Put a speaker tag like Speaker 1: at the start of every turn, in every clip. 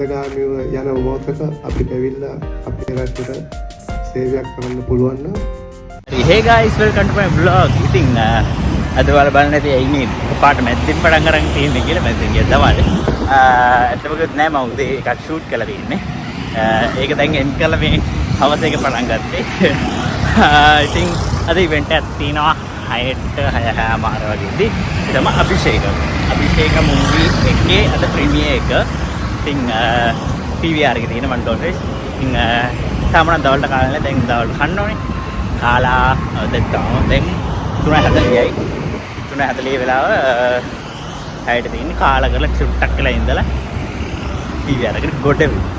Speaker 1: මන්දගාමීව යන මොහොතක අපිට ඇවිල්ලා අපේ රටට සේවයක් කරන්න පුළුවන් නම්
Speaker 2: hey guys, welcome to my vlog. ඉතින් අද වල බලන්න ඇති ඉන්නේ පාට මැද්දෙන් පටන් අරන් තියෙන්නේ කියලා මැද්දෙන් ගියා තමයි. ඇත්තමකුත් නෑ මම උදේ එකක් ෂූට් කරලා තින්නේ. ඒක දැන් එන්ඩ් කරලා මේ හවස එක පටන් ගත්තේ. ඉතින් අද ඉවෙන්ට් එකක් තියෙනවා 6ට 6:00 වගේදී. ඒ තමයි අභිෂේක මූවි එකේ අද ප්‍රීමියර් එක. ඉතින් PVR එකේ තියෙන මන් ඩොට්ස්. ඉතින් තාමනම් දවල්ට කාලා දැන් දවල්ට කන්න ඕනේ. කාලා දැන් 3:40යි 3:40 වෙලාව හැයිට තියෙන්නේ කාලා කරලා චුට්ටක් කියලා ඉඳලා PVR එකට ගොඩ වෙනවා.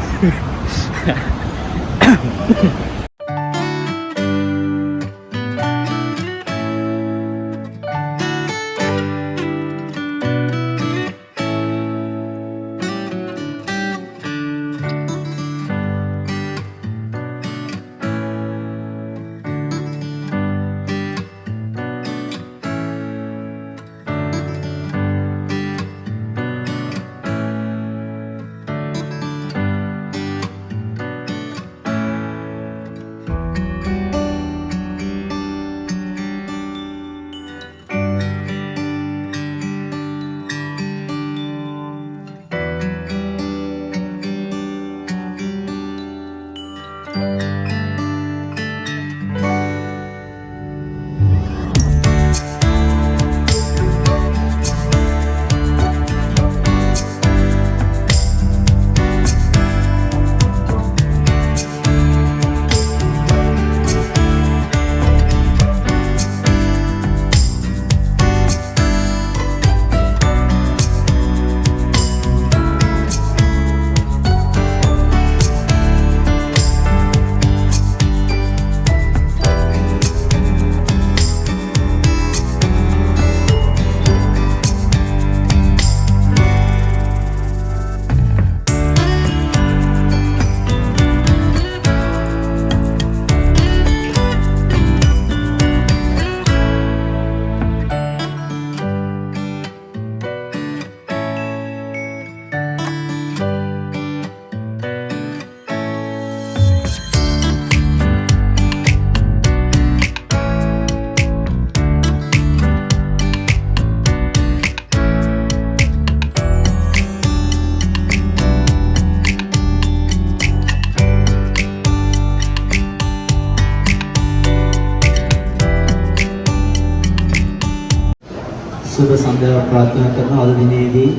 Speaker 3: සුබ සන්ධ්‍යාවක් ප්‍රාර්ථනා කරන අද දිනේදී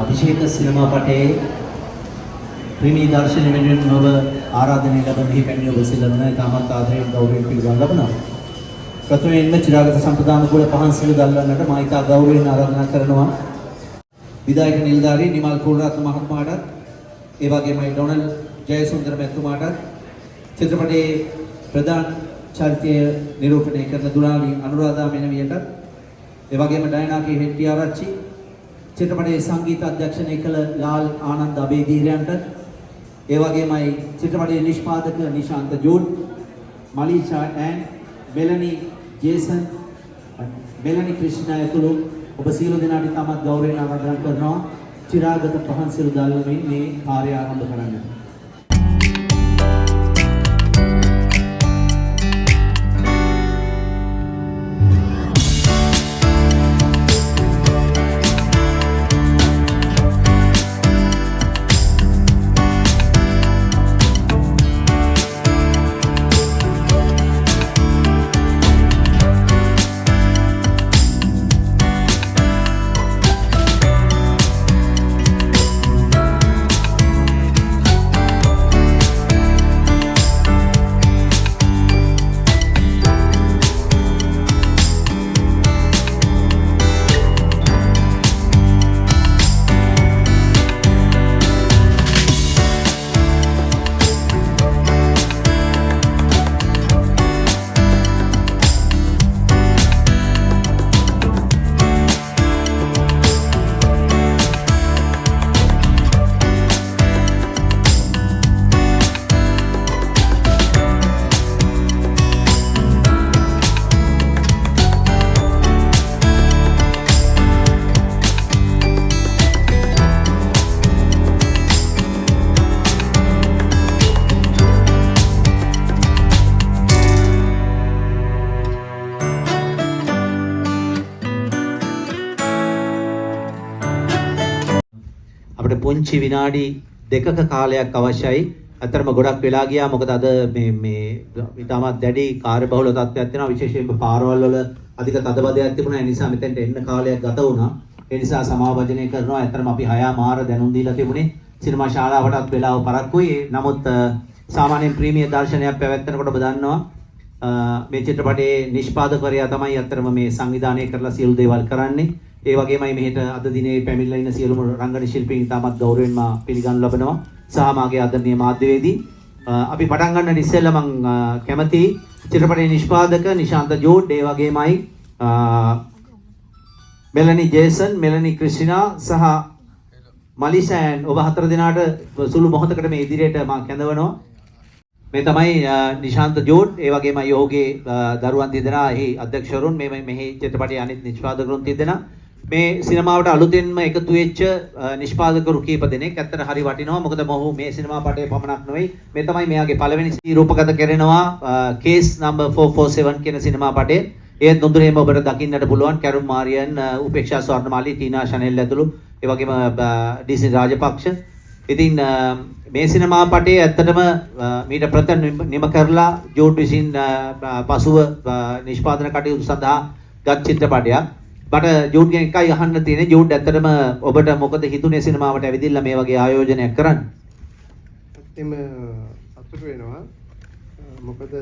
Speaker 3: අභිෂේක සිනමා පටයේ ප්‍රීමියර් දර්ශනය වෙනුවෙන් ඔබ ආරාධනය ලැබෙන මෙහි පැමිණි ඔබ සියලුම තාමත් ආදරයෙන් ගෞරවයෙන් පිළිගන්න ලබනවා. ප්‍රථමයෙන්ම චිරාගත සම්ප්‍රදාන කුල පහන් සිල් දල්වන්නට මා ඉතා ගෞරවයෙන් ආරාධනා කරනවා. විධායක නිලධාරී නිමල් කුලරත්න මහත්මයාට ඒ වගේමයි ඩොනල් ජයසුන්දර මැතිතුමාට චිත්‍රපටයේ ප්‍රධාන චරිතය නිරූපණය කරන දුලානි අනුරාධා මෙනවියට ඒ වගේම ඩයනාගේ හෙට්ටි ආරච්චි චිත්‍රපටයේ සංගීත අධ්‍යක්ෂණය කළ ලාල් ආනන්ද අබේදීරයන්ට ඒ වගේමයි චිත්‍රපටයේ නිෂ්පාදක නිශාන්ත ජෝඩ් මලීෂා ඇන් මෙලනි ජේසන් මෙලනි ක්‍රිෂ්නා ඇතුළු ඔබ සියලු දෙනාට තමත් ගෞරවයෙන් ආරාධනා කරනවා චිරාගත පහන් සිල් දාල්වමින් මේ කාර්යය ආරම්භ කරන්න. පුංචි විනාඩි 2ක කාලයක් අවශ්‍යයි. අතරම ගොඩක් වෙලා ගියා. මොකද අද මේ ඊටමත් දැඩි කාර්යබහුල තත්ත්වයක් තියෙනවා. විශේෂයෙන්ම පාරවල් වල අධික තදබදයක් තිබුණා. ඒ නිසා මෙතෙන්ට එන්න කාලයක් ගත වුණා. ඒ නිසා සමාවජනය කරනවා. අතරම අපි 6 මාර දැනුම් දීලා තිබුණේ. සිනමා ශාලාවටත් වෙලාව පරක්කුයි. නමුත් සාමාන්‍යයෙන් ප්‍රීමියර් දර්ශනයක් පැවැත්වෙනකොට ඔබ දන්නවා මේ චිත්‍රපටයේ නිෂ්පාදකවරයා තමයි අත්‍තරම මේ සංවිධානය කරලා සියලු දේවල් කරන්නේ. ඒ වගේමයි මෙහෙට අද දිනේ පැමිණලා ඉන්න සියලුම රංගන ශිල්පීන් තාමත් ගෞරවයෙන් මා පිළිගනු ලබනවා. සහ මාගේ ආදරණීය මාධ්‍යවේදී අපි පටන් ගන්න ඉස්සෙල්ලා මම කැමති චිත්‍රපටයේ නිෂ්පාදක නිශාන්ත ජෝඩ් ඒ වගේමයි මෙලනි ජේසන්, මෙලනි ක්‍රිස්ටිනා සහ මලිෂාන් ඔබ හතර දෙනාට සුළු මොහොතකට මේ ඉදිරියට මම කැඳවනවා. මේ තමයි නිශාන්ත ජෝඩ් ඒ වගේම යෝගේ දරුවන් තිදෙනා එහි අධ්‍යක්ෂවරුන් මෙහි චිත්‍රපටයේ අනිත් නිෂ්පාදකවරුන් තිදෙනා මේ සිනමාවට අලුතෙන්ම එකතු වෙච්ච නිෂ්පාදකවරු කීප දෙනෙක් ඇත්තට හරි වටිනවා. මොකද මොහු මේ සිනමා පටයේ පමණක් නෙවෙයි මේ තමයි මෙයාගේ පළවෙනි රූපගත කරනවා කේස් නම්බර් 447 කියන සිනමා පටයේ. ඒත් නොදුරේම ඔබට දකින්නට පුළුවන් කැරුම් ආර්යන්, උපේක්ෂා ස්වර්ණමාලි, ටීනා ෂනෙල් ඇතුළු ඒ වගේම ඩීසි රාජපක්ෂ. ඉතින් මේ සිනමා පටයේ ඇත්තටම මීට ප්‍රථම නිම කරලා ජෝඩ් විසින් පසුව නිෂ්පාදන කටයුතු සඳහා ගත් චිත්‍රපටයක්. මට ජෝඩ්ගෙන් එකයි අහන්න තියෙන්නේ ජෝඩ් ඇත්තටම ඔබට මොකද හිතුනේ සිනමාවට ඇවිදilla මේ වගේ ආයෝජනයක් කරන්න?
Speaker 1: ඇත්තම සතුටු වෙනවා. මොකද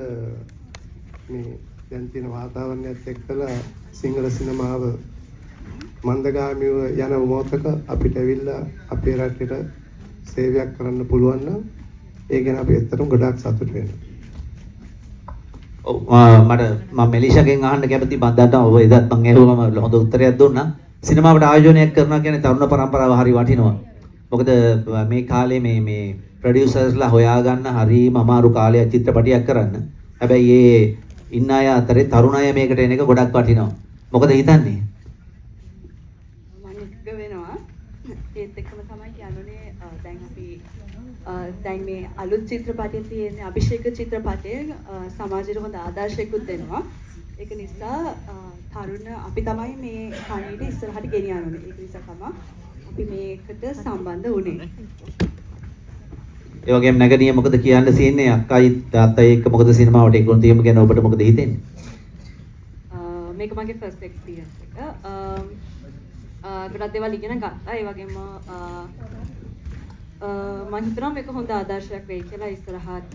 Speaker 1: මේ දැන් තියෙන වාතාවරණයත් එක්කලා සිංහල සිනමාව මන්දගාමීව යන මොහොතක අපිට ඇවිල්ලා අපේ රටේට සේවයක් කරන්න පුළුවන් නම් ඒ ගැන අපි ඇත්තටම ගොඩාක් සතුටු වෙනවා.
Speaker 3: ඔව් මම මෙලිෂාගෙන් අහන්න කැමතියි. මම දන්නවා ඔබ එදත් මම ඇහුවම හොඳ උත්තරයක් දුන්නා. සිනමාවට ආයෝජනයක් කරනවා කියන්නේ තරුණ පරම්පරාව හරි වටිනවා. මොකද මේ කාලේ මේ ප්‍රොඩියුසර්ස්ලා හොයාගන්න හරිම අමාරු කාලයක් චිත්‍රපටියක් කරන්න. හැබැයි ඒ ඉන්න අය අතරේ තරුණ අය මේකට එන එක ගොඩක් වටිනවා. මොකද හිතන්නේ?
Speaker 4: ඒත් එක්කම තමයි කියනුනේ දැන් අපි දැන් මේ අලුත් චිත්‍රපටයේ තියෙන අභිෂේක චිත්‍රපටයේ සමාජයට හොඳ ආදර්ශයකුත් දෙනවා. ඒක නිසා තරුණ අපි තමයි මේ කණේට ඉස්සරහට ගෙනියන්න ඕනේ. ඒක නිසා තමයි අපි මේකට සම්බන්ධ වුණේ.
Speaker 3: ඒ වගේම නැගණිය මොකද කියන්න තියෙන්නේ? අක්කයි තාත්තයි එක්ක මොකද සිනමාවට ඒගොල්ලෝ තියමු ගැන ඔබට මොකද හිතෙන්නේ?
Speaker 4: මේක මගේ ෆස්ට් එක්ස්පීරියන්ස් එක. ගොඩක් දේවල් ඉගෙන ගත්තා. ඒ වගේම මම හිතනවා මේක හොඳ ආදර්ශයක් වෙයි කියලා ඉස්සරහට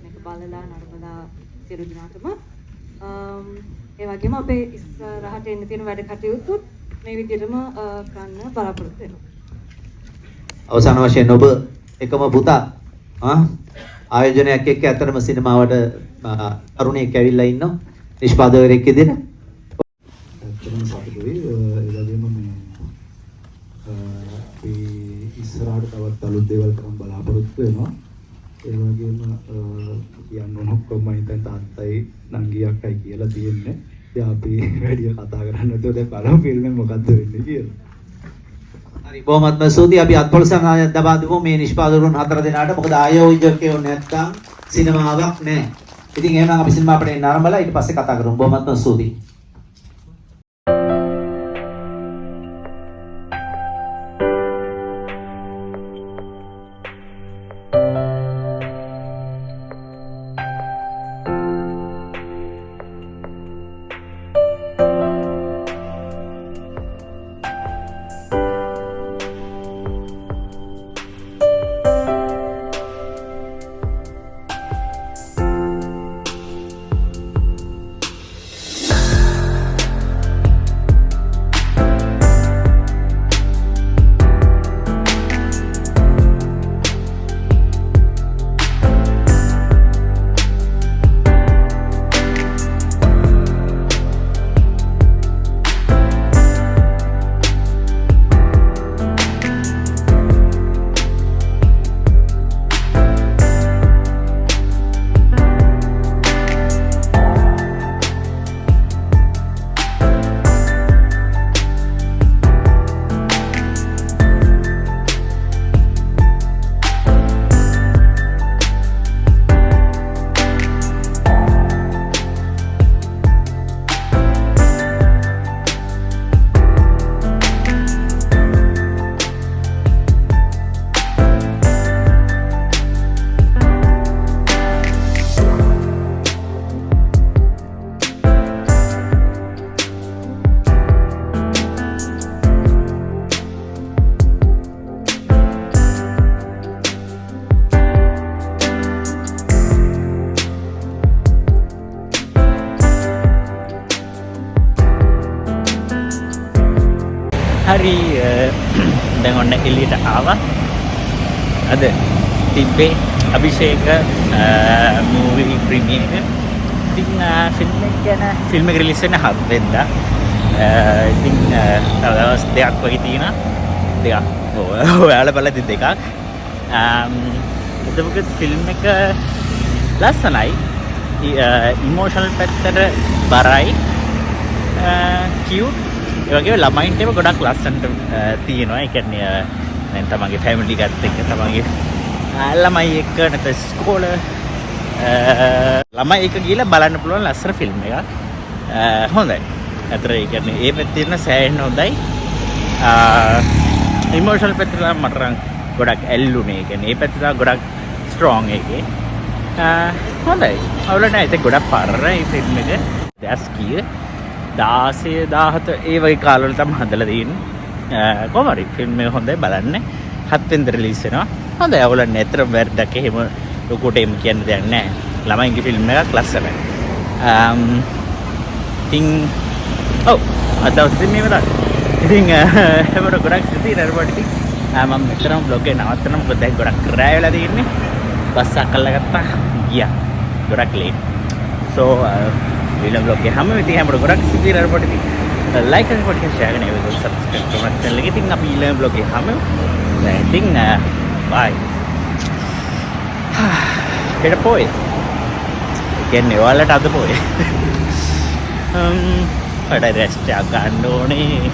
Speaker 4: මේක බලලා නරඹලා සියලු දිනාටම ඒ වගේම අපේ ඉස්සරහට එන්න තියෙන වැඩ කටයුතු මේ විදිහටම කරන්න බලාපොරොත්තු වෙනවා.
Speaker 3: අවසාන වශයෙන් ඔබ එකම පුතා ආයෝජනයක් එක්ක ඇත්තටම සිනමාවට තරුණයෙක් ඇවිල්ලා ඉන්නවා නිෂ්පාදකවරයෙක් විදිහට.
Speaker 5: ඇත්තටම සතුටුයි. ඒ වගේම මේ අපි ඉස්සරහට තවත් අලුත් දේවල් කරන් බලාපොරොත්තු වෙනවා. ඒ වගේම කියන්න ඕන ඔක්කොම මම හිතන්නේ තාත්තයි නංගි අක්කයි කියලා තියෙන්නේ. ඉතින් අපි වැඩි කතා කරන්න නැතුව දැන් බලමු ෆිල්ම් එක මොකද්ද වෙන්නේ කියලා.
Speaker 3: හරි බොහොමත්ම ස්තුතියි. අපි අත්පොලසන් දබා දෙමු මේ නිෂ්පාදකවරුන් හතර දෙනාට. මොකද ආයෝජකයෝ නැත්තම් සිනමාවක් නැහැ. ඉතින් එහෙනම් අපි සිනමා අපිට නරඹලා ඊට පස්සේ කතා කරමු. බොහොමත්ම ස්තුතියි.
Speaker 2: හරි දැන් ඔන්න එළියට ආවා. අද තිබ්බේ අභිෂේක මූවි ප්‍රීමියර් එක. ඉතින් ෆිල්ම් එක ගැන ෆිල්ම් එක රිලීස් වෙන 7 වෙනිදා. ඉතින් තව දවස් 2ක් වගේ තියෙනවා. 2ක්. ඔයාලා බලලා ඉතින් 2ක්. එතකොට ෆිල්ම් එක ලස්සනයි. ඉමෝෂනල් පැත්තට බරයි. කියුට්. ඒ වගේම ළමයින්ට ඒවා ගොඩක් ලස්සනට තියෙනවා. ඒ කියන්නේ දැන් තමන්ගේ ෆැමිලි එකත් එක්ක තමන්ගේ ළමයි එක්ක නැත්නම් ඉස්කෝලේ ළමයි එක ගිහලා බලන්න පුළුවන් ලස්සන ෆිල්ම් එකක්. හොඳයි. අතර ඒ කියන්නේ ඒ පැත්තේ ඉන්න සෑහෙන හොඳයි. ඉමෝෂනල් පැත්තට මට ගොඩක් ඇල්ලුනේ. ඒ කියන්නේ ඒ පැත්තට ගොඩක් ස්ට්‍රෝං එකේ. හොඳයි. අවුල නැහැ. ඒක ගොඩක් පරණයි ෆිල්ම් එක. දැස් කීය 16 17 ඒ වගේ කාලවල තමයි හදලා තියෙන්නේ. කොහොම හරි ෆිල්ම් එක හොඳයි බලන්න. 7 වෙනිදා රිලීස් වෙනවා. හොඳයි. අවුල නැහැ. අතර වැරද්දක් එහෙම ලොකුට එම් කියන්න දෙයක් නැහැ. ළමයින්ගේ ෆිල්ම් එකක් ලස්සනයි. ඉතින් ඔව් අද දවසේ මේව තමයි. ඉතින් හැමෝට ගොඩක් ස්තුතියි නේද ඉතින් මම මෙතරම් බ්ලොග් එක නවත්තන මොකද දැන් ගොඩක් රෑ වෙලා තියෙන්නේ. බස් එකක් අල්ලගත්තා ගියා. ගොඩක් ලේට්. සෝ ඊළඟ බ්ලොග් එක හැම වෙලේම හැමෝට ගොඩක් ස්තුතියි නේද ඉතින් ලයික් කරන්න පොඩ්කාස්ට් ෂෙයා කරන්න ඒකත් සබ්ස්ක්‍රයිබ් කරන්න channel එක. ඉතින් අපි ඊළඟ බ්ලොග් එක හැම දැන් ඉතින් බයි. හෙට පොයි. කියන්නේ ඔයාලට අද පොයි. අඩ රෙස්ට් එක ගන්න ඕනේ.